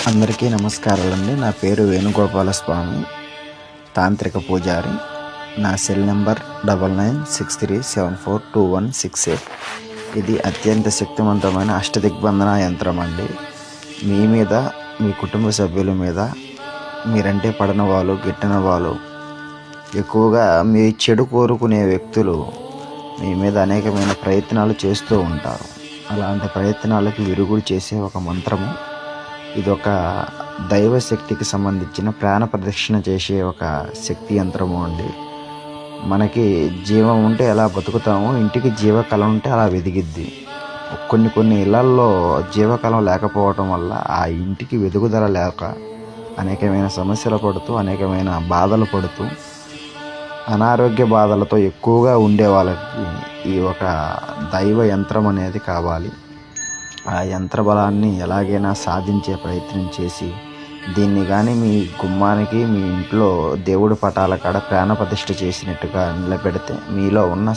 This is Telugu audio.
అందరికీ నమస్కారాలండి. నా పేరు వేణుగోపాలస్వామి, తాంత్రిక పూజారి. నా సెల్ నెంబర్ 9963742168. ఇది అత్యంత శక్తివంతమైన అష్టదిగ్బంధన యంత్రం అండి. మీ మీద, మీ కుటుంబ సభ్యుల మీద, మీరంటే పడని వాళ్ళు, గిట్టని వాళ్ళు, ఎక్కువగా మీ చెడు కోరుకునే వ్యక్తులు మీ మీద అనేకమైన ప్రయత్నాలు చేస్తూ ఉంటారు. అలాంటి ప్రయత్నాలకు విరుగుడు చేసే ఒక మంత్రము. ఇదొక దైవశక్తికి సంబంధించిన ప్రాణ ప్రదక్షిణ చేసే ఒక శక్తి యంత్రము అండి. మనకి జీవం ఉంటే ఎలా బతుకుతామో, ఇంటికి జీవకళ ఉంటే అలా వెదిగిద్ది. కొన్ని ఇళ్లల్లో జీవకళం లేకపోవటం వల్ల ఆ ఇంటికి వెదుగుదల లేక అనేకమైన సమస్యలు పడుతూ, అనేకమైన బాధలు పడుతూ, అనారోగ్య బాధలతో ఎక్కువగా ఉండే వాళ్ళకి ఈ ఒక దైవ యంత్రం అనేది కావాలి. ఆ యంత్ర బలాన్ని ఎలాగైనా సాధించే ప్రయత్నం చేసి, దీన్ని కానీ మీ గుమ్మానికి, మీ ఇంట్లో దేవుడి పటాల కాడ ప్రాణ ప్రతిష్ఠ చేసినట్టుగా నిలబెడితే మీలో ఉన్న